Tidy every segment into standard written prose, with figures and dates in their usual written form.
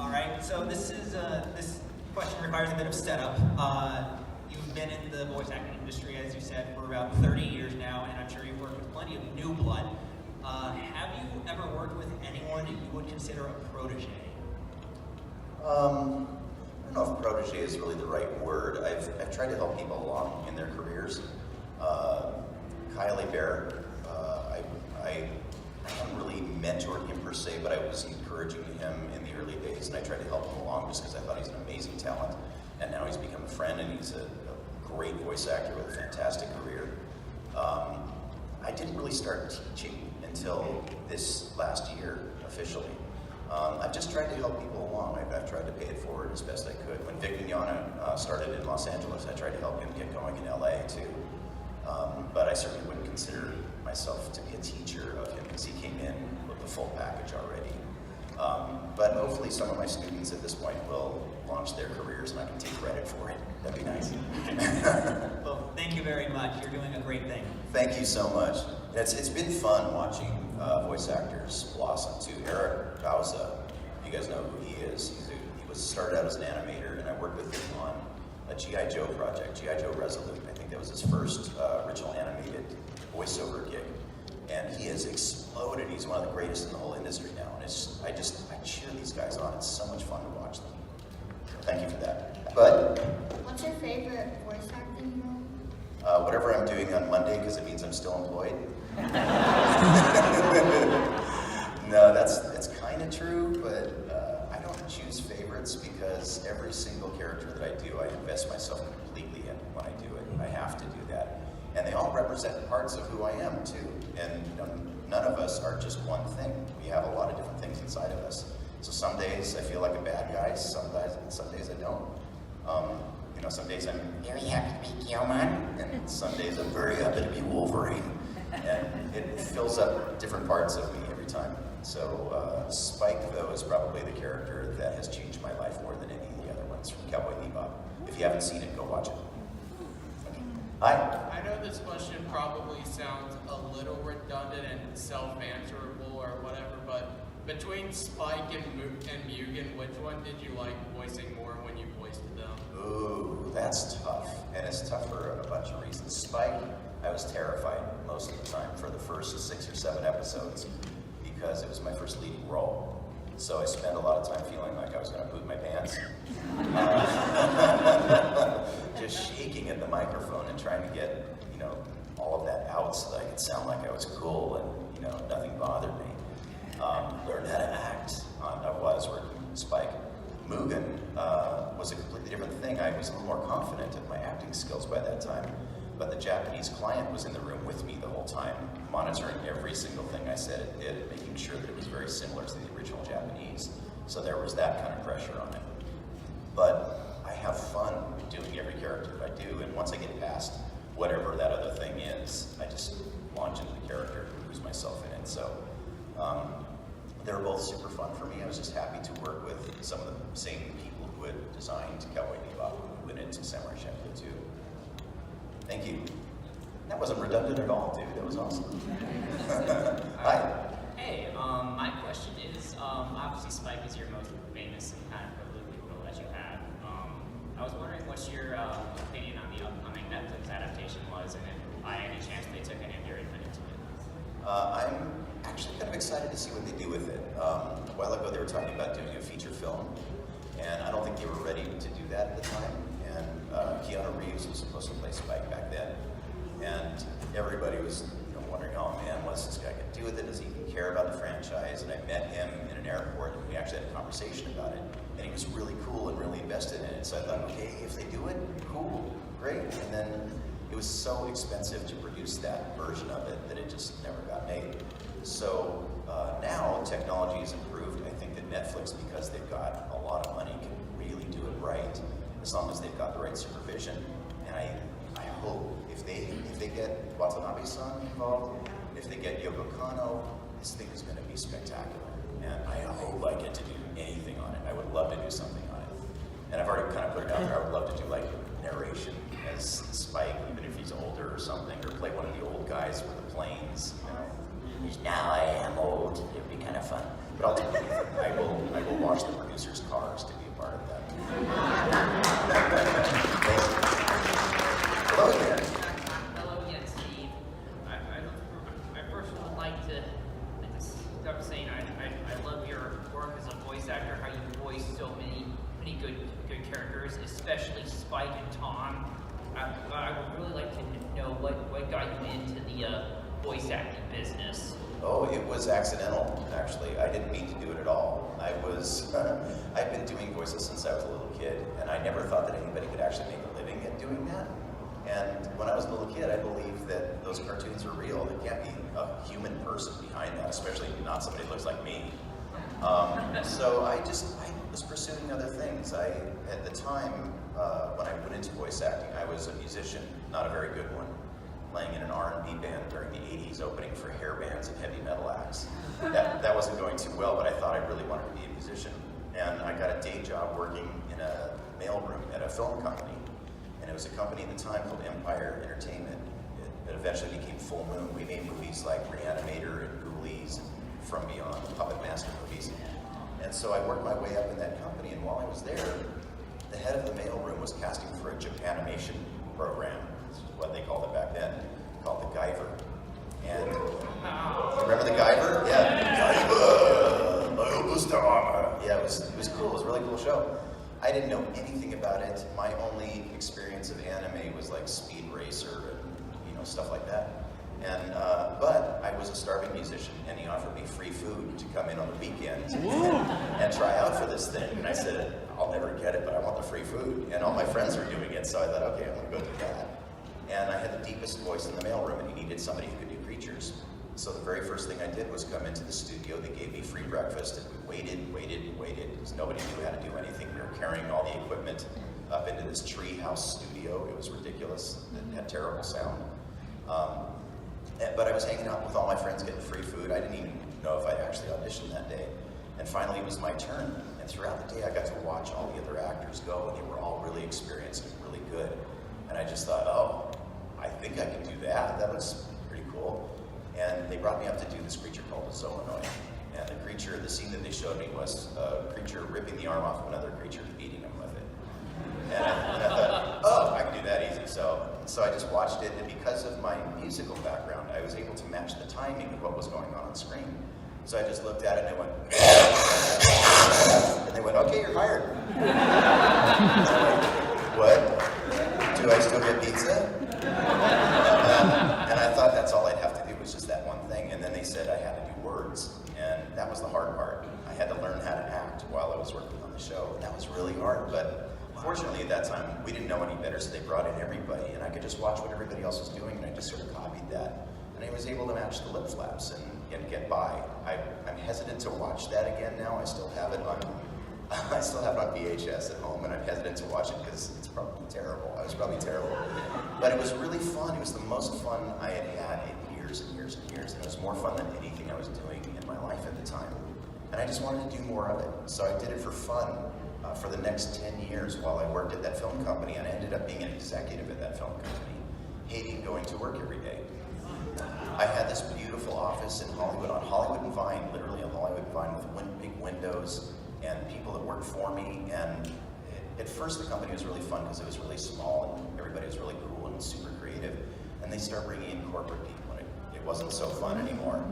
All right, so this question requires a bit of setup. You've been in the voice acting industry, as you said, for about 30 years now, and I'm sure you've worked with plenty of new blood. Have you ever worked with anyone that you would consider a protege? I don't know if protege is really the right word. I've tried to help people along in their careers. Kylie Bear, I haven't really mentored him per se, but I was encouraging him in the early days, and I tried to help him along just because I thought he's an amazing talent. And now he's become a friend, and he's a great voice actor with a fantastic career. I didn't really start teaching until this last year, officially. I've just tried to help people along. I've tried to pay it forward as best I could. When Vic Mignogna started in Los Angeles, I tried to help him get going in LA too. But I certainly wouldn't consider myself to be a teacher of him because he came in with the full package already. But hopefully some of my students at this point will launch their careers and I can take credit for it. That'd be nice. Well, thank you very much. You're doing a great thing. Thank you so much. It's been fun watching voice actors blossom too. Eric Bauza, you guys know who he is. He was started out as an animator, and I worked with him on a G.I. Joe project, G.I. Joe Resolute. I think that was his first original animated voiceover gig. And he has exploded. He's one of the greatest in the whole industry now. And I cheer these guys on. It's so much fun to watch them. Thank you for that. But what's your favorite voice acting role? Whatever I'm doing on Monday, because it means I'm still employed. No, that's kind of true, but I don't choose favorites because every single character that I do, I invest myself completely in when I do it. I have to do that. And they all represent parts of who I am too. And none of us are just one thing. We have a lot of different things inside of us. So some days I feel like a bad guy, some days I don't. Some days I'm very happy to be Guillermin, and some days I'm very happy to be Wolverine. And it fills up different parts of me every time. So Spike, though, is probably the character that has changed my life more than any of the other ones from Cowboy Bebop. If you haven't seen it, go watch it. Okay. Hi. I know this question probably sounds a little redundant and self-answerable or whatever, but between Spike and Mugen, which one did you like voicing more when you voiced them? Ooh, that's tough. And it's tough for a bunch of reasons. Spike, I was terrified most of the time for the first 6 or 7 episodes because it was my first leading role. So I spent a lot of time feeling like I was going to poop my pants. Just shaking at the microphone and trying to get, all of that out so that I could sound like I was cool and, nothing bothered me. Learned how to act. I was working with Spike. Mugen was a completely different thing. I was a little more confident in my acting skills by that time. But the Japanese client was in the room with me the whole time, monitoring every single thing I said and did, making sure that it was very similar to the original Japanese. So there was that kind of pressure on it. But I have fun doing every character I do, and once I get past whatever that other thing is, I just launch into the character and lose myself in it. So they're both super fun for me. I was just happy to work with some of the same people who had designed Cowboy Bebop, who went into Samurai Champloo too. Thank you. That wasn't redundant at all, dude. That was awesome. Hi. Hey, my question is, obviously Spike is your most famous and kind of prolific role that you have. I was wondering what your opinion on the upcoming Netflix adaptation was, and if by any chance they took any of your input into it. I'm actually kind of excited to see what they do with it. A while ago they were talking about doing a feature film, and I don't think they were ready to do that at the time. And Keanu Reeves was supposed to play Spike back then, and everybody was wondering, oh man, what's this guy going to do with it? Does he even care about the franchise? And I met him in an airport, and we actually had a conversation about it, and he was really cool and really invested in it. So I thought, okay, if they do it, cool, great. And then it was so expensive to produce that version of it that it just never got made. So now technology has improved. I think that Netflix, because they've got a lot of money, can really do it right, as long as they've got the right supervision. And I hope if they get Watanabe-san involved, if they get Yoko Kanno, this thing is going to be spectacular. And I hope I get to do anything on it. I would love to do something on it. And I've already kind of put it out there. I would love to do like narration as Spike, even if he's older or something, or play one of the old guys with the planes. Which now I am old. It would be kind of fun. But I'll do anything. I will wash the producer's car voice actor, how you voice so many good characters, especially Spike and Tom. I would really like to know what got you into the voice acting business. Oh, it was accidental, actually. I didn't mean to do it at all. I've been doing voices since I was a little kid, and I never thought that anybody could actually make a living at doing that. And when I was a little kid, I believed that those cartoons were real. There can't be a human person behind that, especially not somebody who looks like me. So I was pursuing other things. At the time, when I went into voice acting, I was a musician, not a very good one, playing in an R&B band during the 80s, opening for hair bands and heavy metal acts. That wasn't going too well, but I thought I really wanted to be a musician. And I got a day job working in a mailroom at a film company. And it was a company at the time called Empire Entertainment. It eventually became Full Moon. We made movies like Reanimator and Ghoulies and From Beyond, Puppet Master movies. And so I worked my way up in that company, and while I was there, the head of the mailroom was casting for a Japanimation program, which is what they called it back then, called the Guyver. And you remember the Guyver? Yeah. Guyver, my oldest armor. Yeah, it was cool. It was a really cool show. I didn't know anything about it. My only experience of anime was like Speed Racer and stuff like that. And but I was a starving musician, and he offered me free food to come in on the weekends and try out for this thing. And I said, I'll never get it, but I want the free food. And all my friends were doing it, so I thought, okay, I'm gonna go do that. And I had the deepest voice in the mailroom, and he needed somebody who could do creatures. So the very first thing I did was come into the studio. They gave me free breakfast, and we waited, because nobody knew how to do anything. We were carrying all the equipment up into this tree house studio. It was ridiculous. It had terrible sound. But I was hanging out with all my friends getting free food. I didn't even know if I'd actually auditioned that day. And finally it was my turn. And throughout the day I got to watch all the other actors go, and they were all really experienced and really good. And I just thought, oh, I think I can do that. That looks pretty cool. And they brought me up to do this creature called a Zoonoid. And the scene that they showed me was a creature ripping the arm off of another creature and beating him with it. And I thought, oh, I can do that easy. So I just watched it, and because of my musical background, I was able to match the timing of what was going on screen. So I just looked at it and I went, and they went, okay, you're hired. What? Do I still get pizza? And I thought that's all I'd have to do was just that one thing. And then they said I had to do words, and that was the hard part. I had to learn how to act while I was working on the show, and that was really hard. But fortunately, at that time, we didn't know any better, so they brought in everybody, and I could just watch what everybody else was doing, and I just sort of copied that. And I was able to match the lip flaps and get by. I'm hesitant to watch that again now. I still have it on VHS at home, and I'm hesitant to watch it because it's probably terrible. I was probably terrible. But it was really fun. It was the most fun I had had in years and years and years, and it was more fun than anything I was doing in my life at the time. And I just wanted to do more of it. So I did it for fun for the next 10 years while I worked at that film company, and I ended up being an executive at that film company, hating going to work every day. I had this beautiful office in Hollywood, on Hollywood and Vine, literally on Hollywood and Vine, with big windows and people that worked for me. And at first the company was really fun because it was really small and everybody was really cool and super creative. And they started bringing in corporate people, and it wasn't so fun anymore.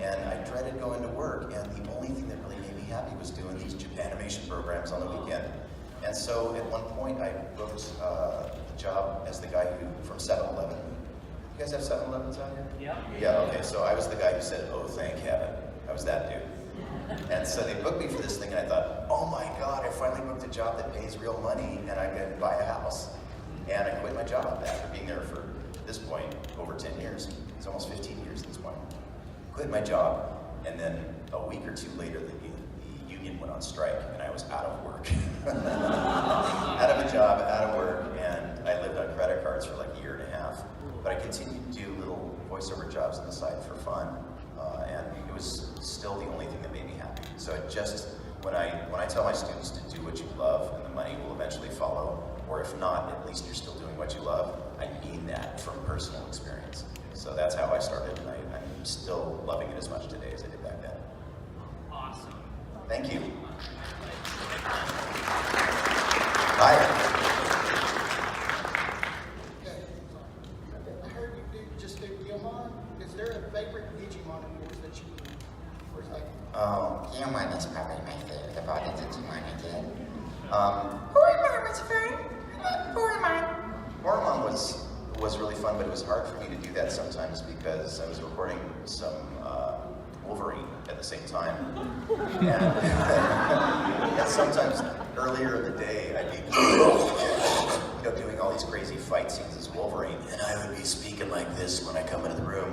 And I dreaded going to work, and the only thing that really made me happy was doing these Japanimation programs on the weekend. And so at one point I booked a job as the guy from 7-Eleven. You guys have 7-Elevens out here? Yeah. Yeah, okay, so I was the guy who said, oh, thank heaven. I was that dude. And so they booked me for this thing, and I thought, oh my God, I finally booked a job that pays real money, and I can buy a house. And I quit my job after being there for, at this point, over 10 years. It's almost 15 years at this point. Quit my job, and then a week or two later, the union went on strike, and I was out of work. Out of a job, out of work, and I lived on credit cards for like a year and a half. But I continued to do little voiceover jobs on the side for fun, and it was still the only thing that made me happy. So it just, when I tell my students to do what you love, and the money will eventually follow, or if not, at least you're still doing what you love, I mean that from personal experience. So that's how I started, and I'm still loving it as much today as I did back then. Awesome. Thank you. Hi. I heard you just do Gilmon. Is there a favorite Digimon of yours that you, or is like? Oh, Gilmon is probably my favorite of talking to Tamani again. Hormone was fun. Hormone was really fun, but it was hard for me to do that sometimes because I was recording some Wolverine at the same time. And sometimes earlier in the day, I'd be doing all these crazy fight scenes as Wolverine, and I would be speaking like this when I come into the room.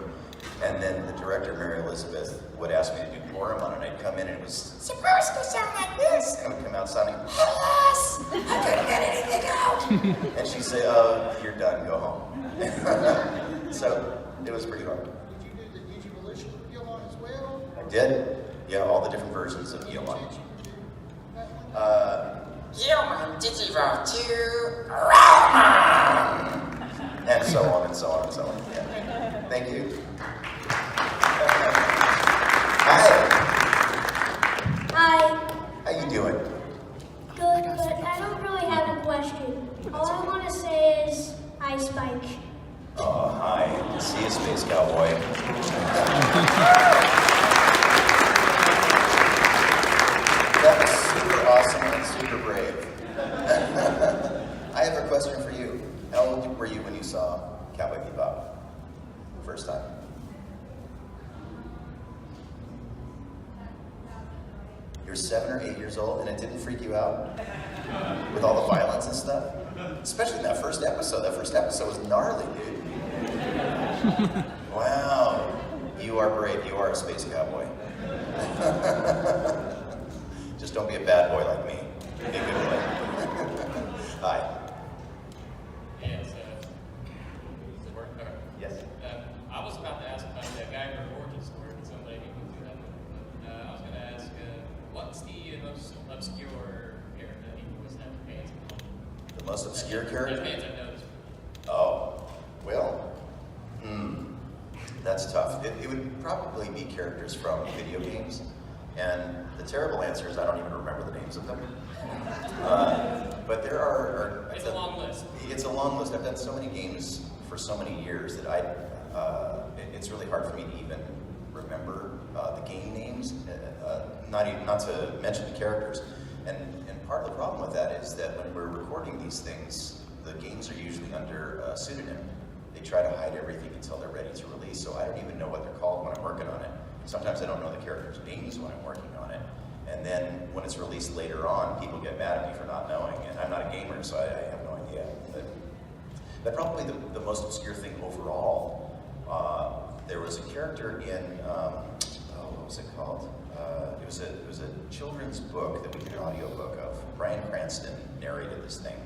And then the director, Mary Elizabeth, would ask me to do Boromon, and I'd come in and it was supposed to sound like this. And I would come out sounding, alas, I couldn't get anything out. And she'd say, oh, you're done, go home. So it was pretty hard. Did you do the Digivolution with Gilmon as well? I did. Yeah, all the different versions of Guillemot. Guillemot Digivolve to Roman! And so on and so on and so on. Yeah. Thank you. Hi. Hi. How you doing? Good, but I don't really have a question. All I want to say is, hi, Spike. Oh, hi. See you, Space Cowboy. That was super awesome and super brave. I have a question for you. How old were you when you saw Cowboy Bebop? First time? You're 7 or 8 years old and it didn't freak you out? With all the violence and stuff? Especially in that first episode. That first episode was gnarly, dude. Wow. You are brave. You are a space cowboy. Just don't be a bad boy like me. Be a good boy. Hi. Yeah, so, does it work? All right. Yes. I was about to ask about that Geiger origin story with somebody who can do that. I was going to ask, what's the most obscure character that he voiced after fans? The most obscure That character? fans I've noticed. Oh, well, that's tough. It would probably be characters from video games, and the terrible answer is I don't even remember the names of them. But there are It's a long list. It's a long list. I've done so many games for so many years that it's really hard for me to even remember the game names, not to mention the characters. And part of the problem with that is that when we're recording these things, the games are usually under a pseudonym. They try to hide everything until they're ready to release, so I don't even know what they're called when I'm working on it. Sometimes I don't know the characters' names when I'm working on it. And then when it's released later on, people get mad at me for not knowing, and I'm not a gamer, so I have no idea. But probably the most obscure thing overall, there was a character in, what was it called? It was a children's book that we did an audio book of. Bryan Cranston narrated this thing.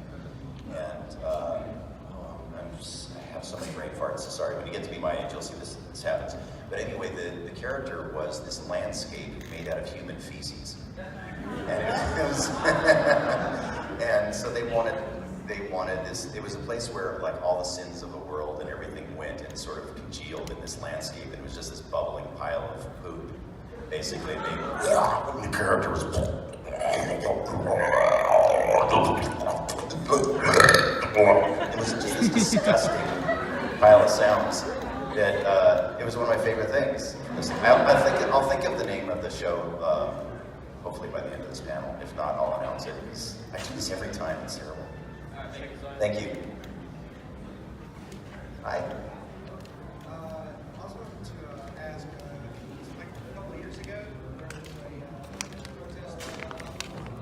And I have so many brain farts, sorry, when you get to be my age, you'll see this happens. But anyway, the character was this landscape made out of human feces. And it was and so they wanted this, it was a place where like all the sins of the world and everything went and sort of congealed in this landscape, and it was just this bubbling pile of poop. Basically, the character was it was just this disgusting pile of sounds that it was one of my favorite things. I'll think of the name of the show hopefully by the end of this panel. If not, I'll announce it because I do this every time. It's terrible. Thank you. Hi. I was going to ask, like a couple of years ago, there was a protest of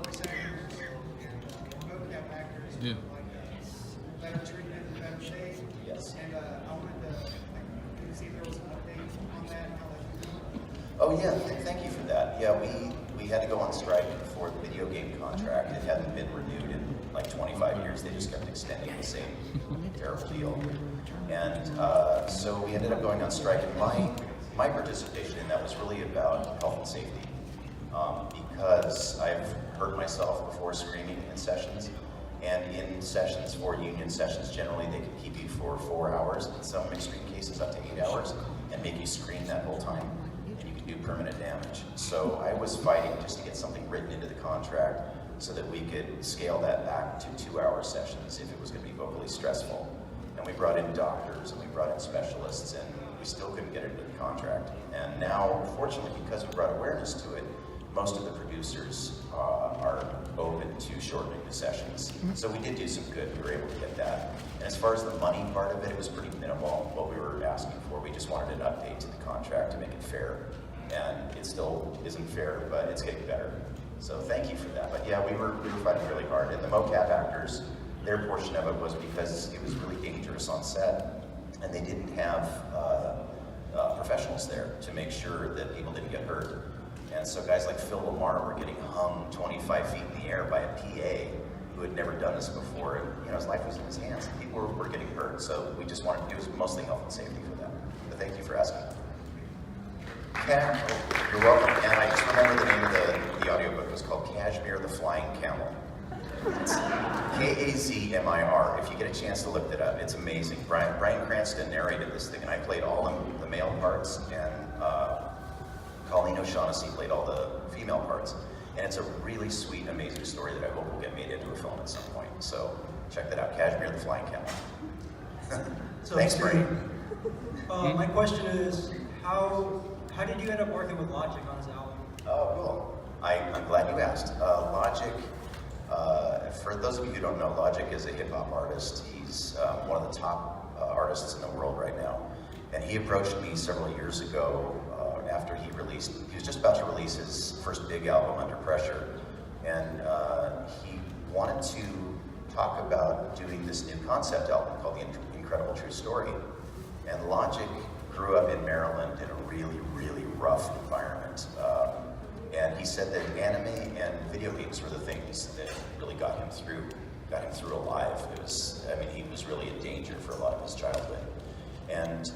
voice actors and vocab actors for better treatment and better shade. Yes. And I wanted to see if there was an update on that and how they do it. Oh yeah, thank you for that. Yeah, we had to go on strike for the video game contract. It hadn't been renewed in like 25 years. They just kept extending the same terrible deal. And so we ended up going on strike. And my participation in that was really about health and safety. Because I've hurt myself before screaming in sessions. And in sessions, for union sessions, generally they can keep you for 4 hours, in some extreme cases up to 8 hours, and make you scream that whole time. And you can do permanent damage. So I was fighting just to get something written into the contract so that we could scale that back to 2-hour sessions if it was going to be vocally stressful. And we brought in doctors and we brought in specialists, and we still couldn't get it into the contract. And now, fortunately, because we brought awareness to it, most of the producers are open to shortening the sessions. So we did do some good. We were able to get that. And as far as the money part of it, it was pretty minimal, what we were asking for. We just wanted an update to the contract to make it fair. And it still isn't fair, but it's getting better. So thank you for that. But yeah, we were fighting really hard. And the mocap actors, their portion of it was because it was really dangerous on set, and they didn't have professionals there to make sure that people didn't get hurt. And so guys like Phil Lamar were getting hung 25 feet in the air by a PA who had never done this before. And you know, his life was in his hands, and people were getting hurt. So we just wanted to do was mostly health and safety for them. But thank you for asking. You're welcome. And I just remember the name of the audiobook. It was called Kashmir the Flying Camel. It's Kazmir. If you get a chance to look that up, it's amazing. Bryan Cranston narrated this thing, and I played all the male parts, and Colleen O'Shaughnessy played all the female parts. And it's a really sweet, amazing story that I hope will get made into a film at some point. So check that out, Kashmir the Flying Camel. Thanks, Brian. My question is, how did you end up working with Logic on his album? Oh, cool. I'm glad you asked. Logic, for those of you who don't know, Logic is a hip-hop artist. He's one of the top artists in the world right now. And he approached me several years ago after he was just about to release his first big album, Under Pressure. And he wanted to talk about doing this new concept album called The Incredible True Story. And Logic grew up in Maryland in a really, really rough environment. And he said that anime and video games were the things that really got him through alive. He was really in danger for a lot of his childhood. And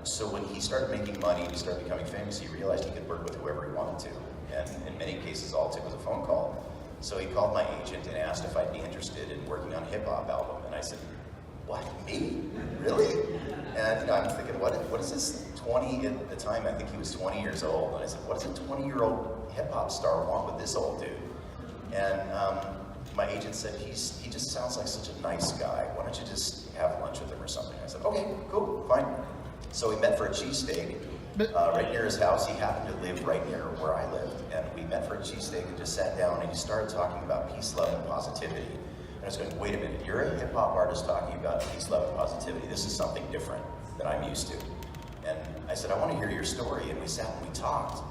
so when he started making money, he started becoming famous, he realized he could work with whoever he wanted to. And in many cases, all it took was a phone call. So he called my agent and asked if I'd be interested in working on a hip-hop album. And I said, what, me? Really? And I'm thinking, what is this 20, at the time I think he was 20 years old. And I said, what does a 20-year-old hip-hop star want with this old dude? And my agent said, he just sounds like such a nice guy. Why don't you just have lunch with him or something? I said, okay, cool, fine. So we met for a cheesesteak right near his house. He happened to live right near where I lived. And we met for a cheesesteak and just sat down, and he started talking about peace, love, and positivity. And I was going, wait a minute, you're a hip-hop artist talking about peace, love, and positivity. This is something different than I'm used to. And I said, I want to hear your story. And we sat and we talked.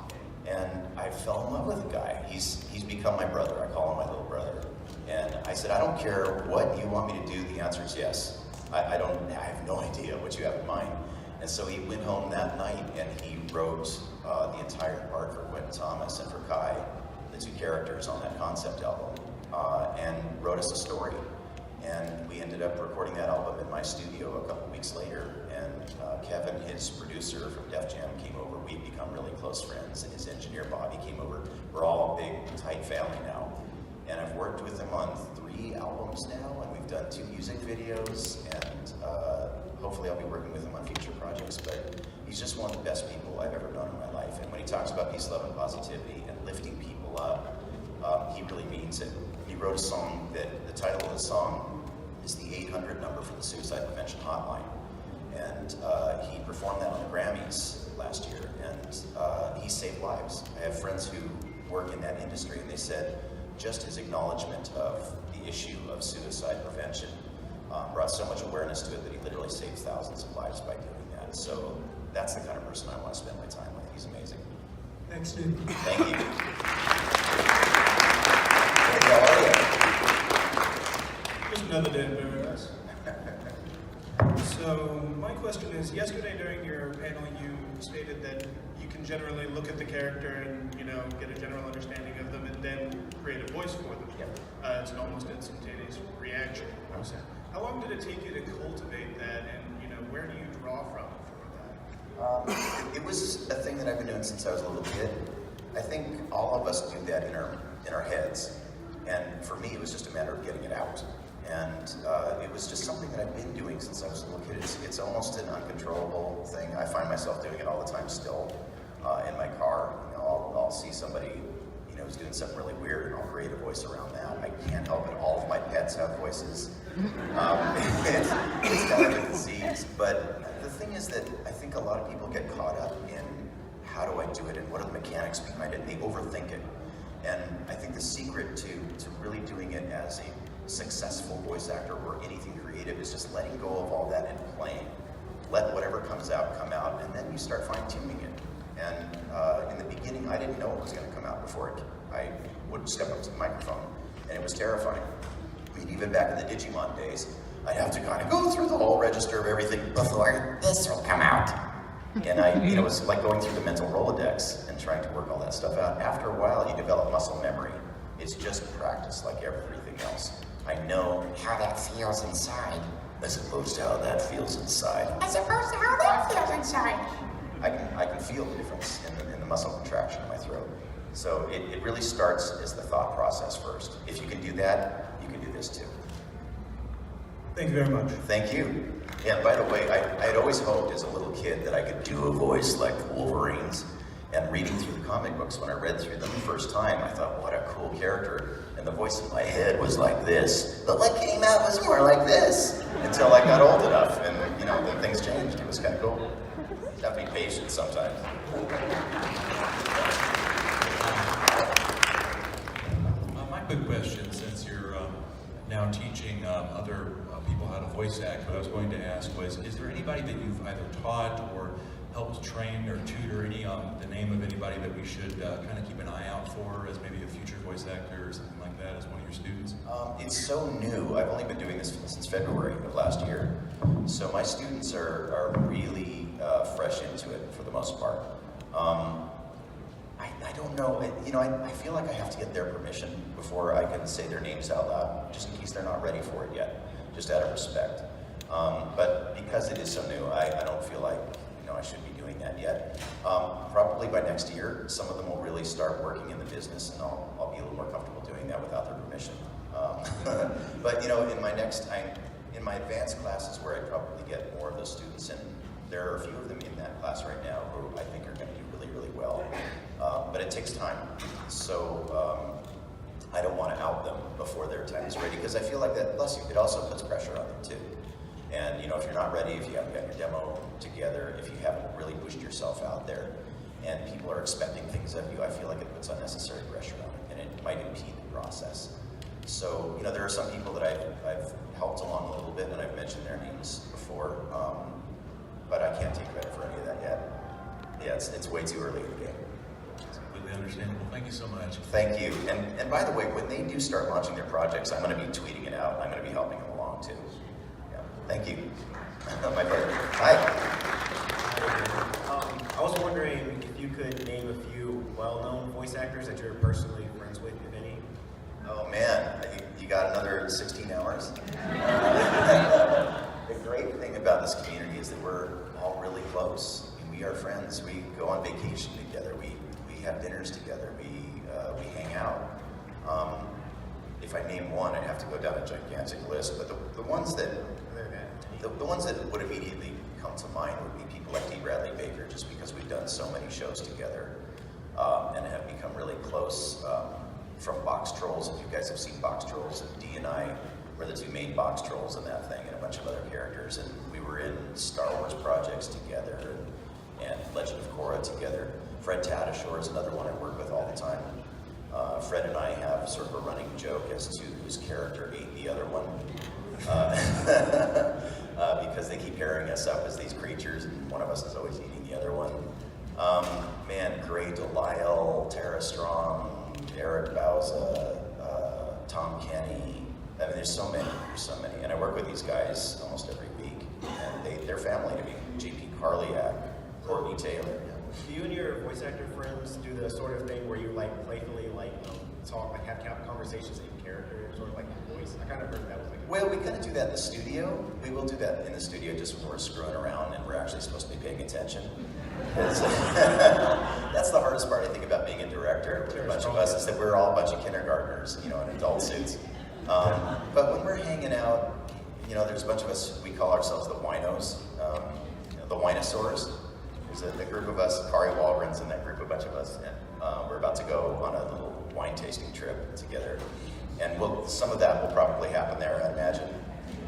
And I fell in love with the guy. He's become my brother. I call him my little brother. And I said, I don't care what you want me to do. The answer is yes. I have no idea what you have in mind. And so he went home that night and he wrote the entire part for Quentin Thomas and for Kai, the two characters on that concept album, and wrote us a story. And we ended up recording that album in my studio a couple weeks later. And Kevin, his producer from Def Jam, came over. We've become really close friends. And his engineer, Bobby, came over. We're all a big, tight family now. And I've worked with him on 3 albums now, and we've done 2 music videos, and hopefully I'll be working with him on future projects. But he's just one of the best people I've ever known in my life. And when he talks about peace, love, and positivity, and lifting people up, he really means it. He wrote a song that, the title of the song is the 800 number for the Suicide Prevention Hotline. And he performed that on the Grammys last year, and he saved lives. I have friends who work in that industry, and they said just his acknowledgement of the issue of suicide prevention brought so much awareness to it that he literally saves thousands of lives by doing that. So that's the kind of person I want to spend my time with. He's amazing. Thanks, dude. Thank you. Hey, how are you? Just another day in paradise. So my question is, yesterday during your panel you stated that you can generally look at the character and get a general understanding of them and then create a voice for them. Yep. It's an almost instantaneous reaction. How long did it take you to cultivate that, and where do you draw from for that? It was a thing that I've been doing since I was a little kid. I think all of us do that in our heads, and for me it was just a matter of getting it out. And it was just something that I've been doing since I was a little kid. It's almost an uncontrollable thing. I find myself doing it all the time still in my car. I'll see somebody who's doing something really weird, and I'll create a voice around that. I can't help it. All of my pets have voices. It's kind of a disease. But the thing is that I think a lot of people get caught up in how do I do it, and what are the mechanics behind it, and they overthink it. And I think the secret to really doing it as a successful voice actor or anything creative is just letting go of all that and playing. Let whatever comes out come out, and then you start fine-tuning it. And in the beginning, I didn't know what was going to come out before I would step up to the microphone, and it was terrifying. I mean, even back in the Digimon days, I'd have to kind of go through the whole register of everything before this will come out. And it was like going through the mental Rolodex and trying to work all that stuff out. After a while, you develop muscle memory. It's just practice like everything else. I know how that feels inside, as opposed to how that feels inside. As opposed to how that feels inside. I can feel the difference in the muscle contraction in my throat. So it really starts as the thought process first. If you can do that, you can do this too. Thank you very much. Thank you. Yeah, by the way, I had always hoped as a little kid that I could do a voice like Wolverine's. And reading through the comic books, when I read through them the first time, I thought, what a cool character. And the voice in my head was like this. But what came out was more like this. Until I got old enough, and then things changed. It was kind of cool. You have to be patient sometimes. My quick question, since you're now teaching other people how to voice act, what I was going to ask was, is there anybody that you've either taught or helped train or tutor, the name of anybody that we should kind of keep an eye out for as maybe a future voice actor or something like that as one of your students? It's so new. I've only been doing this since February of last year. So my students are really fresh into it for the most part. I don't know, I feel like I have to get their permission before I can say their names out loud, just in case they're not ready for it yet, just out of respect. But because it is so new, I don't feel like I should be doing that yet. Probably by next year, some of them will really start working in the business, and I'll be a little more comfortable doing that without their permission. But in my advanced classes where I probably get more of those students in, there are a few of them in that class right now who I think are going to do really, really well. But it takes time, so I don't want to out them before their time is ready, because I feel like that, bless you, it also puts pressure on them too. And if you're not ready, if you haven't got your demo together, if you haven't really pushed yourself out there, and people are expecting things of you, I feel like it puts unnecessary pressure on it, and it might impede the process. So, there are some people that I've helped along a little bit, and I've mentioned their names before, but I can't take credit for any of that yet. Yeah, it's way too early in the game. It's completely understandable. Thank you so much. Thank you. And by the way, when they do start launching their projects, I'm going to be tweeting it out. I'm going to be helping them along too. Thank you. My pleasure. Hi. I was wondering if you could name a few well-known voice actors that you're personally friends with, if any. Oh man, you got another 16 hours? The great thing about this community is that we're all really close. I mean, we are friends. We go on vacation together. We have dinners together. We hang out. If I name one, I'd have to go down a gigantic list. But the ones that would immediately come to mind would be people like D. Bradley Baker, just because we've done so many shows together and have become really close. From Box Trolls, if you guys have seen Box Trolls, D and I were the two main Box Trolls in that thing, and a bunch of other characters. And we were in Star Wars projects together and Legend of Korra together. Fred Tatasciore is another one I work with all the time. Fred and I have sort of a running joke as to whose character ate the other one. Because they keep pairing us up as these creatures, and one of us is always eating the other one. Gray Delisle, Tara Strong, Eric Bauza, Tom Kenny. I mean, there's so many. And I work with these guys almost every week, and they're family to me. J.P. Carliak, Courtney Taylor. Do you and your voice actor friends do the sort of thing where you playfully talk, have conversations in character, sort of like in voice? I kind of heard that was Well, we kind of do that in the studio. We will do that in the studio just when we're screwing around and we're actually supposed to be paying attention. That's the hardest part, I think, about being a director with a bunch of us, is that we're all a bunch of kindergartners, in adult suits. But when we're hanging out, there's a bunch of us, we call ourselves the winos, the winosaurs. There's a group of us, Kari Walgren's in that group, a bunch of us, and we're about to go on a little wine tasting trip together. And some of that will probably happen there, I imagine.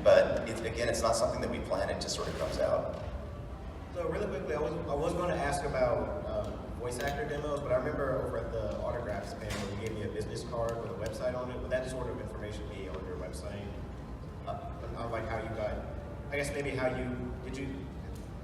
But it's not something that we plan, it just sort of comes out. So really quickly, I was going to ask about voice actor demos, but I remember over at the autographs panel, you gave me a business card with a website on it. Would that sort of information be on your website? On like how you got, I guess maybe how you,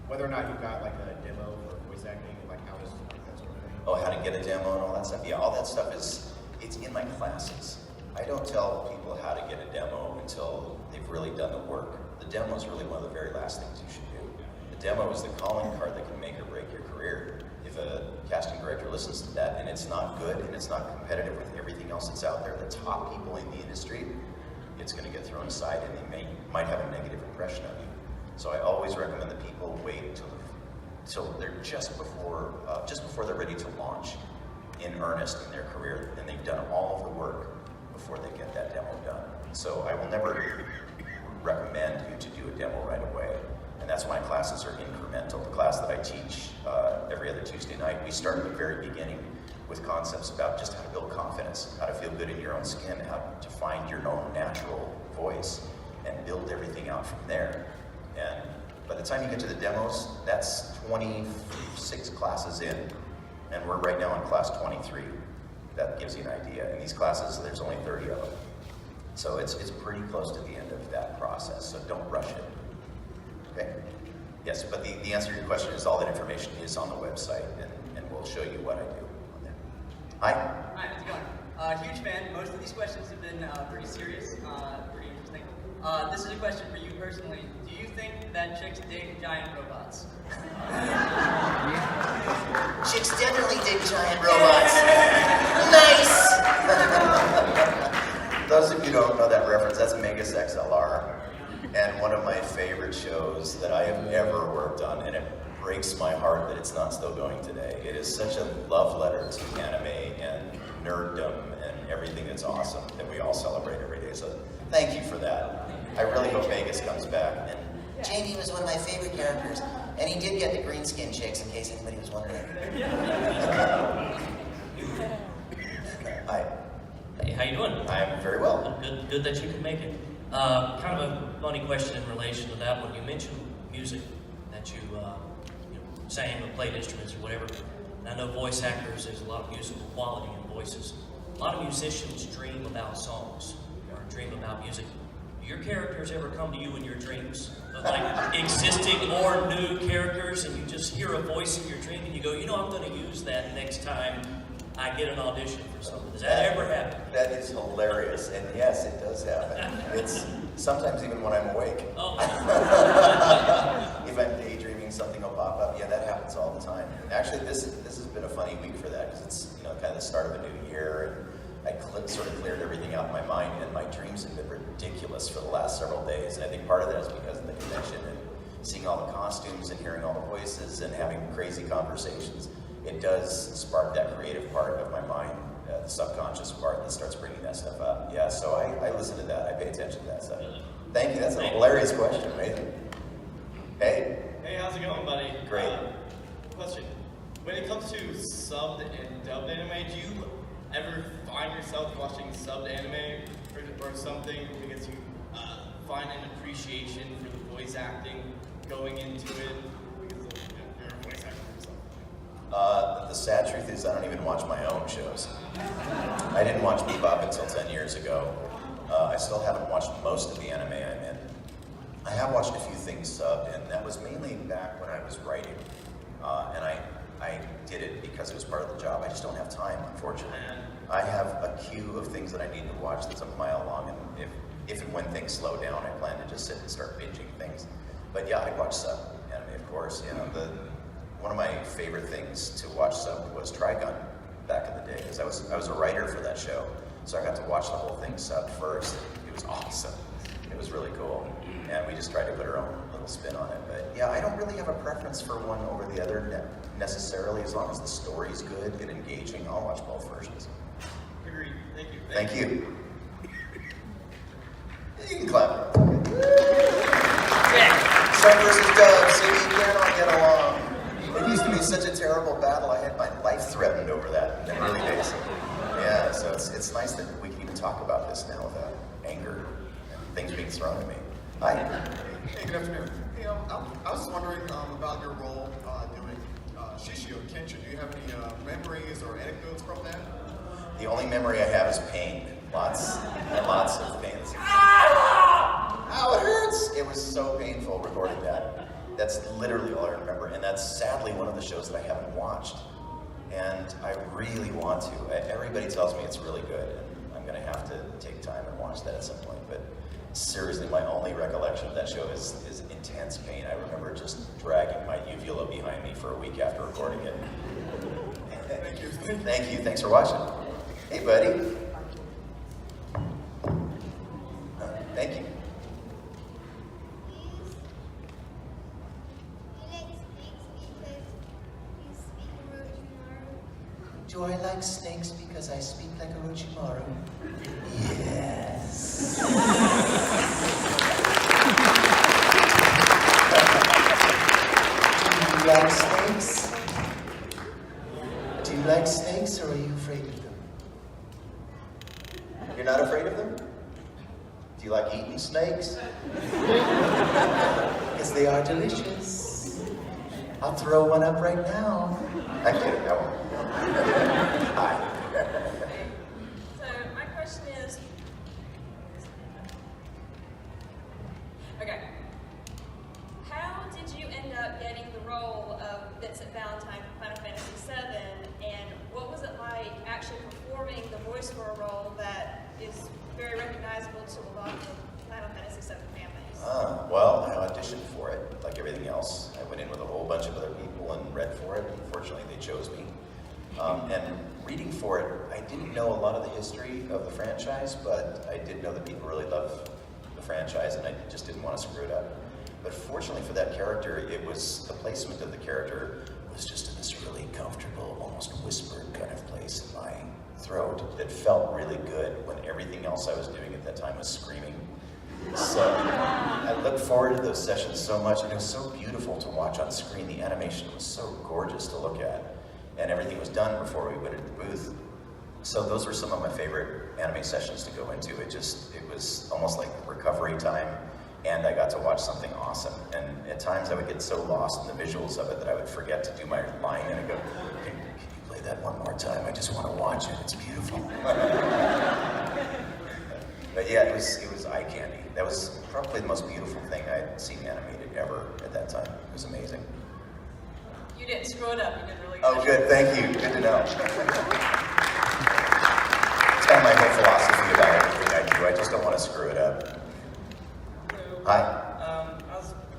whether or not you got like a demo for voice acting, like how is that sort of thing? Oh, how to get a demo and all that stuff? Yeah, all that stuff it's in my classes. I don't tell people how to get a demo until they've really done the work. The demo is really one of the very last things you should do. The demo is the calling card that can make or break your career. If a casting director listens to that and it's not good and it's not competitive with everything else that's out there, the top people in the industry, it's going to get thrown aside and they might have a negative impression of you. So I always recommend that people wait until they're just before they're ready to launch in earnest in their career, and they've done all of the work before they get that demo done. So I will never recommend you to do a demo right away. And that's why classes are incremental. The class that I teach every other Tuesday night, we start at the very beginning with concepts about just how to build confidence, how to feel good in your own skin, how to find your own natural voice, and build everything out from there. And by the time you get to the demos, that's 26 classes in, and we're right now in class 23. That gives you an idea. In these classes, there's only 30 of them. So it's pretty close to the end of that process, so don't rush it. Okay? Yes, but the answer to your question is all that information is on the website, and we'll show you what I do on there. Hi. Hi, how's it going? Huge fan. Most of these questions have been pretty serious, pretty interesting. This is a question for you personally. Do you think that chicks dig giant robots? Chicks definitely dig giant robots. Nice! Those of you who don't know that reference, that's Megas XLR. And one of my favorite shows that I have ever worked on, and it breaks my heart that it's not still going today. It is such a love letter to anime and nerddom and everything that's awesome that we all celebrate every day. So thank you for that. I really hope Vegas comes back. And Jamie was one of my favorite characters, and he did get the green skin chicks, in case anybody was wondering. Hi. Hey, how you doing? I'm very well. Good that you could make it. Kind of a funny question in relation to that one. You mentioned music, that you sang or played instruments or whatever. And I know voice actors, there's a lot of musical quality in voices. A lot of musicians dream about songs or dream about music. Do your characters ever come to you in your dreams? Like existing or new characters, and you just hear a voice in your dream and you go, I'm going to use that next time I get an audition for something. Does that ever happen? That is hilarious, and yes, it does happen. It's sometimes even when I'm awake. Oh. If I'm daydreaming, something will pop up. Yeah, that happens all the time. Actually, this has been a funny week for that because it's kind of the start of a new year, and I sort of cleared everything out in my mind, and my dreams have been ridiculous for the last several days. And I think part of that is because of the convention and seeing all the costumes and hearing all the voices and having crazy conversations. It does spark that creative part of my mind, the subconscious part that starts bringing that stuff up. Yeah, so I listen to that. I pay attention to that stuff. Thank you. That's a hilarious question. Amazing. Hey. Hey, how's it going, buddy? Great. Question. When it comes to subbed and dubbed anime, do you ever find yourself watching subbed anime or something because you find an appreciation for the voice acting going into it because of you're a voice actor or something? The sad truth is I don't even watch my own shows. I didn't watch Bebop until 10 years ago. I still haven't watched most of the anime I'm in. I have watched a few things subbed, and that was mainly back when I was writing. And I did it because it was part of the job. I just don't have time, unfortunately. I have a queue of things that I need to watch that's a mile long, and if and when things slow down, I plan to just sit and start binging things. But yeah, I watch sub anime, of course. One of my favorite things to watch sub was Trigun back in the day, because I was a writer for that show, so I got to watch the whole thing sub first. It was awesome. It was really cool, and we just tried to put our own little spin on it. But yeah, I don't really have a preference for one over the other necessarily. As long as the story's good and engaging, I'll watch both versions. Agreed. Thank you. Thank you. You can clap. Sub versus dub, see, we cannot get along. It used to be such a terrible battle. I had my life threatened over that in the early days. Yeah, so it's nice that we can even talk about this now without anger and things being thrown at me. Hi. Hey, good afternoon. Hey, I was wondering about your role doing Shishi or Kenshin. Do you have any memories or anecdotes from that? The only memory I have is pain. Lots and lots of pain. Ow, it hurts! It was so painful recording that. That's literally all I remember, and that's sadly one of the shows that I haven't watched. And I really want to. Everybody tells me it's really good, and I'm gonna have to take time and watch that at some point. But seriously, my only recollection of that show is intense pain. I remember just dragging my uvula behind me for a week after recording it. Thank you. Thank you. Thanks for watching. Hey, buddy. Thank you. Do I like snakes because I speak like Orochimaru? Yes. Do you like snakes? Do you like snakes, or are you afraid of them? You're not afraid of them? Do you like eating snakes? Because they are delicious. I'll throw one up right now. I'm kidding, I won't. Hi. So my question is, okay, how did you end up getting the role of Vincent Valentine for Final Fantasy VII, and what was it like actually performing the voice for a role that is very recognizable to a lot of the Final Fantasy VII families? Well, I auditioned for it, like everything else. I went in with a whole bunch of other people and read for it. Unfortunately, they chose me. And reading for it, I didn't know a lot of the history of the franchise, but I did know that people really love the franchise, and I just didn't want to screw it up. But fortunately for that character, it was, the placement of the character was just in this really comfortable, almost whispered kind of place in my throat that felt really good when everything else I was doing at that time was screaming. So I looked forward to those sessions so much, and it was so beautiful to watch on screen. The animation was so gorgeous to look at, and everything was done before we went into the booth. So those were some of my favorite anime sessions to go into. It was almost like recovery time, and I got to watch something awesome. And at times I would get so lost in the visuals of it that I would forget to do my line, and I'd go, can you play that one more time? I just want to watch it, it's beautiful. But yeah, it was eye candy. That was probably the most beautiful thing I'd seen animated ever at that time. It was amazing. You didn't screw it up, you did really good. Oh, good, thank you. Good to know. It's kind of my whole philosophy about everything I do. I just don't want to screw it up. Hi.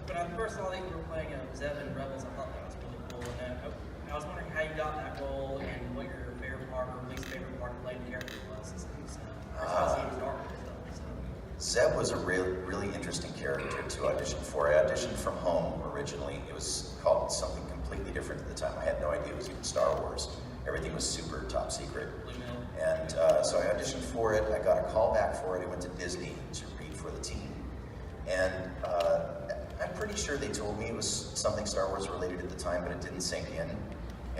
When I first saw that you were playing Zeb in Rebels, I thought that was really cool. And I was wondering how you got that role and what your favorite part or least favorite part of playing the character was. Zeb was a really interesting character to audition for. I auditioned from home originally. It was called something completely different at the time. I had no idea it was even Star Wars. Everything was super top secret. And so I auditioned for it. I got a call back for it. I went to Disney to read for the team. And I'm pretty sure they told me it was something Star Wars related at the time, but it didn't sink in.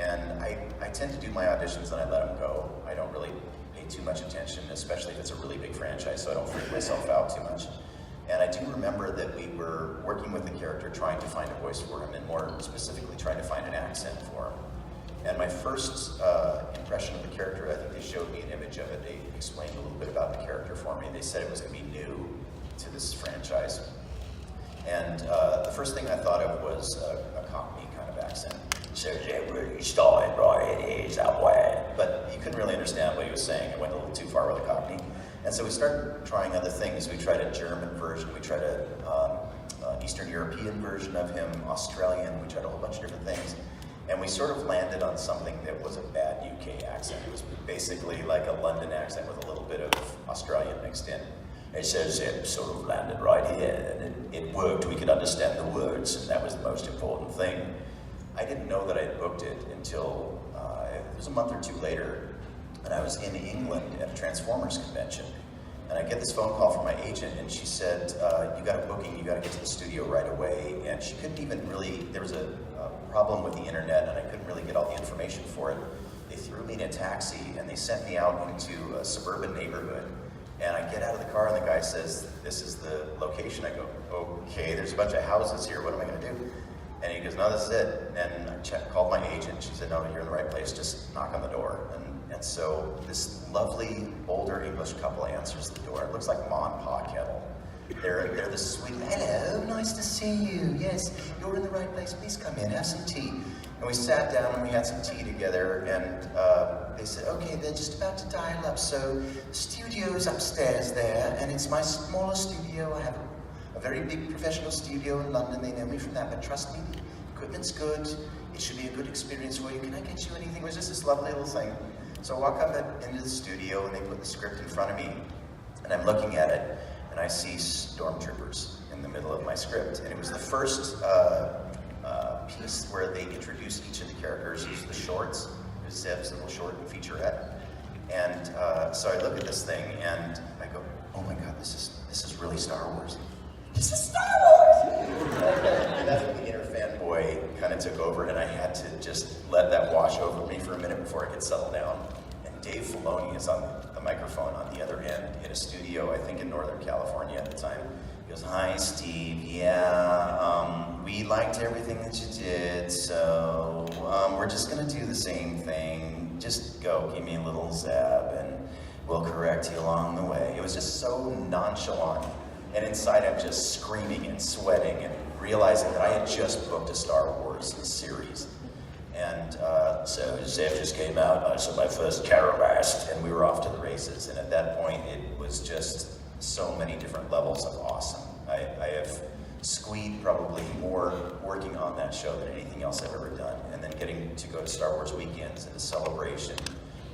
And I tend to do my auditions and I let them go. I don't really pay too much attention, especially if it's a really big franchise, so I don't freak myself out too much. And I do remember that we were working with the character, trying to find a voice for him, and more specifically trying to find an accent for him. And my first impression of the character, I think they showed me an image of it. They explained a little bit about the character for me. They said it was going to be new to this franchise. And the first thing I thought of was a Cockney kind of accent. So yeah, really started right, it is that way. But you couldn't really understand what he was saying. It went a little too far with a Cockney. And so we started trying other things. We tried a German version, we tried an Eastern European version of him, Australian, we tried a whole bunch of different things. And we sort of landed on something that was a bad UK accent. It was basically like a London accent with a little bit of Australian mixed in. It says it sort of landed right here, and it worked. We could understand the words, and that was the most important thing. I didn't know that I had booked it until it was a month or two later, and I was in England at a Transformers convention. And I get this phone call from my agent, and she said, you got a booking, you got to get to the studio right away. And she couldn't even really, there was a problem with the internet, and I couldn't really get all the information for it. They threw me in a taxi, and they sent me out into a suburban neighborhood. And I get out of the car, and the guy says, this is the location. I go, okay, there's a bunch of houses here, what am I going to do? And he goes, no, this is it. And I called my agent. She said, no, you're in the right place. Just knock on the door. And so this lovely older English couple answers the door. It looks like Ma and Pa Kettle. They're the sweet, hello, nice to see you. Yes, you're in the right place. Please come in, have some tea. And we sat down and we had some tea together. And they said, okay, they're just about to dial up. So the studio's upstairs there, and it's my smaller studio. I have a very big professional studio in London. They know me from that, but trust me, the equipment's good. It should be a good experience for you. Can I get you anything? It was just this lovely little thing. So I walk up into the studio and they put the script in front of me, and I'm looking at it, and I see stormtroopers in the middle of my script. And it was the first piece where they introduced each of the characters. It was the shorts. It was Zeb's little short and featurette. And so I look at this thing and I go, oh my God, this is really Star Wars. This is Star Wars! And that's when the inner fanboy kind of took over, and I had to just let that wash over me for a minute before I could settle down. And Dave Filoni is on the microphone on the other end in a studio, I think in Northern California at the time. He goes, hi, Steve. Yeah, we liked everything that you did, so we're just going to do the same thing. Just go, give me a little Zeb, and we'll correct you along the way. It was just so nonchalant. And inside I'm just screaming and sweating and realizing that I had just booked a Star Wars series. And so Zeb just came out, I saw my first Carabast, and we were off to the races. And at that point, it was just so many different levels of awesome. I have squeezed probably more working on that show than anything else I've ever done. And then getting to go to Star Wars weekends and the celebration,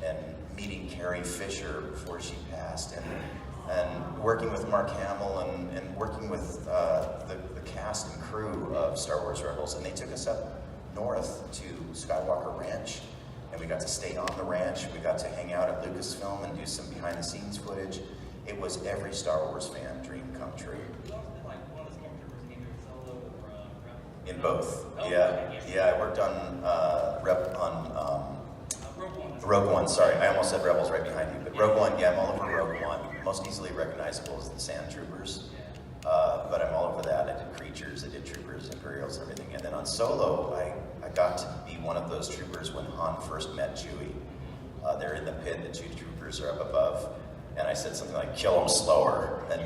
and meeting Carrie Fisher before she passed, and working with Mark Hamill, and working with the cast and crew of Star Wars Rebels. And they took us up north to Skywalker Ranch, and we got to stay on the ranch. We got to hang out at Lucasfilm and do some behind the scenes footage. It was every Star Wars fan dream come true. In both, yeah. I worked on Rogue One. Sorry, I almost said Rebels right behind you, but Rogue One. Yeah, I'm all over Rogue One. Most easily recognizable is the Sand Troopers, but I'm all over that. I did Creatures, I did Troopers, Imperials, and everything. And then on Solo, I got to be one of those troopers when Han first met Chewie. They're in the pit. The two troopers are up above, and I said something like, "Kill them slower." And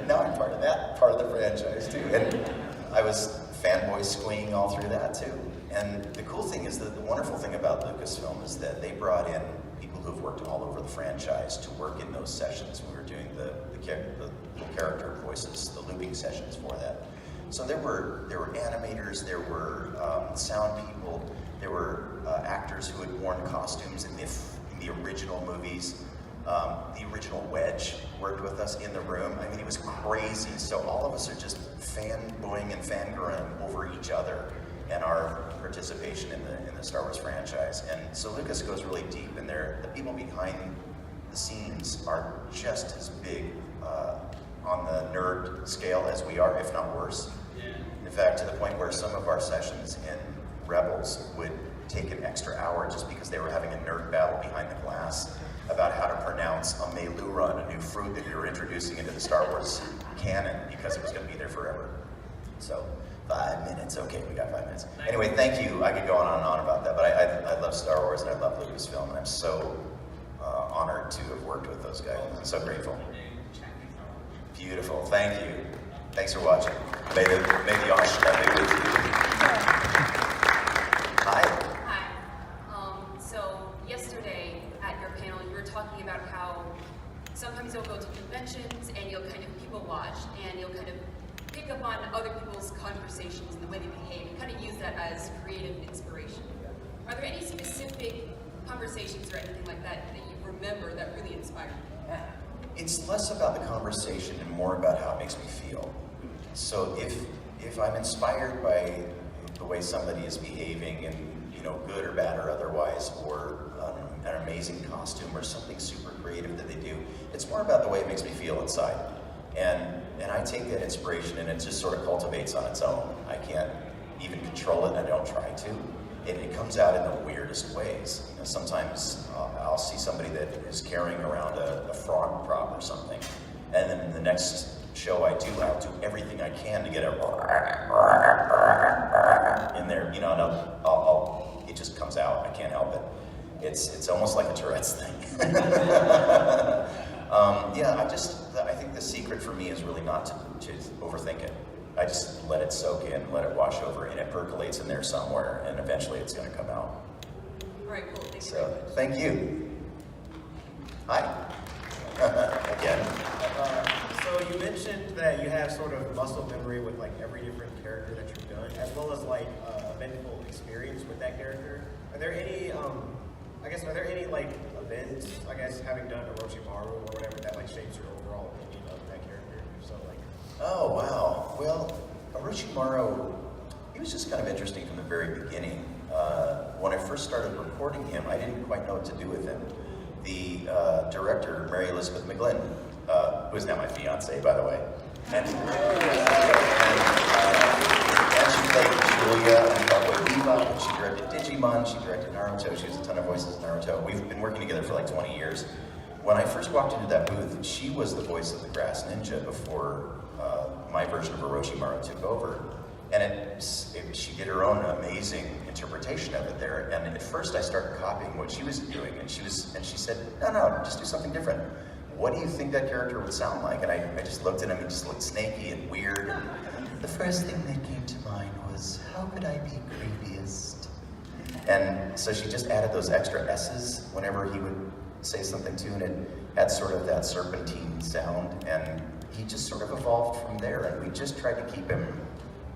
now I'm part of that part of the franchise too. And I was fanboy squeeing all through that too. And the cool thing is that the wonderful thing about Lucasfilm is that they brought in people who've worked all over the franchise to work in those sessions. We were doing the little character voices, the looping sessions for that. So there were animators, there were sound people, there were actors who had worn costumes in the original movies. The original Wedge worked with us in the room. I mean, it was crazy. So all of us are just fanboying and fangirling over each other and our participation in the Star Wars franchise. And so Lucas goes really deep, and the people behind the scenes are just as big on the nerd scale as we are, if not worse. In fact, to the point where some of our sessions in Rebels would take an extra hour just because they were having a nerd battle behind the glass about how to pronounce a Meluron, a new fruit that we were introducing into the Star Wars canon, because it was going to be there forever. So 5 minutes, okay, we got 5 minutes. Anyway, thank you. I could go on and on about that, but I love Star Wars and I love Lucasfilm, and I'm so honored to have worked with those guys. I'm so grateful. Beautiful, thank you. Thanks for watching. May the Ashna be with you. Hi. So yesterday at your panel, you were talking about how sometimes you'll go to conventions and you'll kind of people watch, and you'll kind of pick up on other people's conversations and the way they behave, and kind of use that as creative inspiration. Are there any specific conversations or anything like that that you remember that really inspired you? It's less about the conversation and more about how it makes me feel. So if I'm inspired by the way somebody is behaving, and good or bad or otherwise, or an amazing costume or something super creative that they do, it's more about the way it makes me feel inside. And I take that inspiration, and it just sort of cultivates on its own. I can't even control it, and I don't try to. It comes out in the weirdest ways. Sometimes I'll see somebody that is carrying around a frog prop or something, and then in the next show I do, I'll do everything I can to get a in there, you know, and it just comes out. I can't help it. It's almost like a Tourette's thing. Yeah, I think the secret for me is really not to overthink it. I just let it soak in, let it wash over, and it percolates in there somewhere, and eventually it's going to come out. All right, cool. Thank you. So, thank you. Hi. Again. So you mentioned that you have sort of muscle memory with like every different character that you've done, as well as like eventful experience with that character. Are there any, are there any like events, having done Orochimaru or whatever, that like shapes your overall opinion of that character? If so, like. Oh, wow. Well, Orochimaru, he was just kind of interesting from the very beginning. When I first started recording him, I didn't quite know what to do with him. The director, Mary Elizabeth McGlynn, who is now my fiance, by the way, and she played Julia on Cowboy Bebop, and she directed Digimon, she directed Naruto, she has a ton of voices in Naruto. We've been working together for like 20 years. When I first walked into that booth, she was the voice of the Grass Ninja before my version of Orochimaru took over. And she did her own amazing interpretation of it there. And at first I started copying what she was doing, and she said, no, just do something different. What do you think that character would sound like? And I just looked at him, and just looked snaky and weird. And the first thing that came to mind was, how could I be creepiest? And so she just added those extra S's whenever he would say something to, and it had sort of that serpentine sound. And he just sort of evolved from there, and we just tried to keep him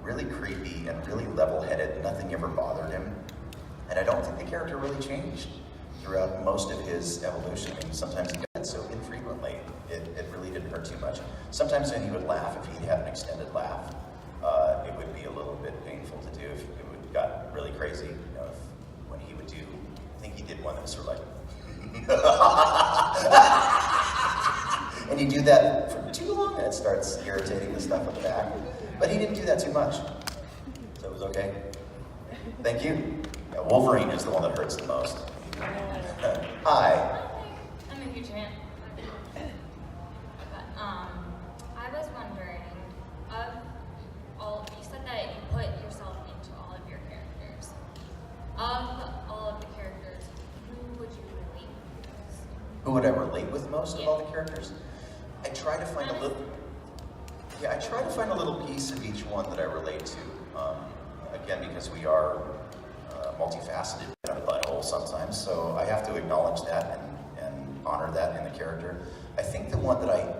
really creepy and really level-headed. Nothing ever bothered him. And I don't think the character really changed throughout most of his evolution. I mean, sometimes he got so infrequently, it really didn't hurt too much. Sometimes when he would laugh, if he'd have an extended laugh, it would be a little bit painful to do if it got really crazy. You know, when he would do, I think he did one that was sort of like, and you do that for too long, and it starts irritating the stuff at the back. But he didn't do that too much, so it was okay. Thank you. Yeah, Wolverine is the one that hurts the most. Hi. I'm a huge fan. I was wondering, you said that you put yourself into all of your characters. Of all of the characters, who would you relate with? Who would I relate with most of all the characters? I try to find a little. Yeah, I try to find a little piece of each one that I relate to. Again, because we are multifaceted in a butthole sometimes, so I have to acknowledge that and honor that in the character. I think the one that I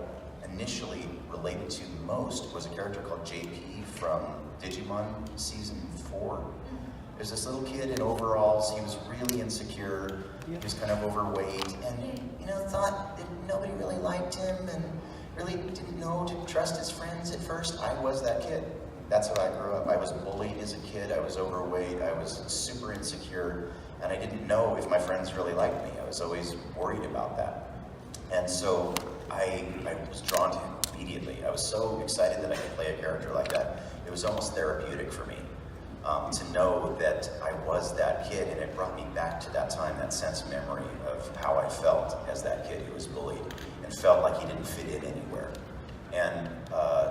initially related to most was a character called JP from Digimon Season 4. There's this little kid in overalls. He was really insecure. He was kind of overweight, and thought that nobody really liked him, and really didn't know to trust his friends at first. I was that kid. That's how I grew up. I was bullied as a kid. I was overweight. I was super insecure, and I didn't know if my friends really liked me. I was always worried about that. And so I was drawn to him immediately. I was so excited that I could play a character like that. It was almost therapeutic for me to know that I was that kid, and it brought me back to that time, that sense of memory of how I felt as that kid who was bullied and felt like he didn't fit in anywhere. And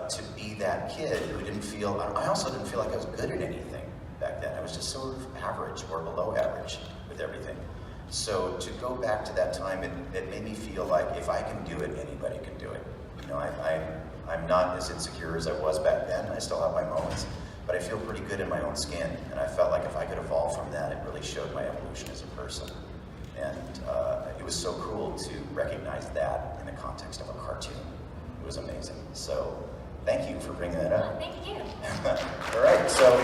to be that kid who didn't feel, I also didn't feel like I was good at anything back then. I was just sort of average or below average with everything. So to go back to that time, it made me feel like if I can do it, anybody can do it. You know, I'm not as insecure as I was back then. I still have my moments, but I feel pretty good in my own skin. And I felt like if I could evolve from that, it really showed my evolution as a person. And it was so cool to recognize that in the context of a cartoon. It was amazing. So thank you for bringing that up. Thank you. All right, so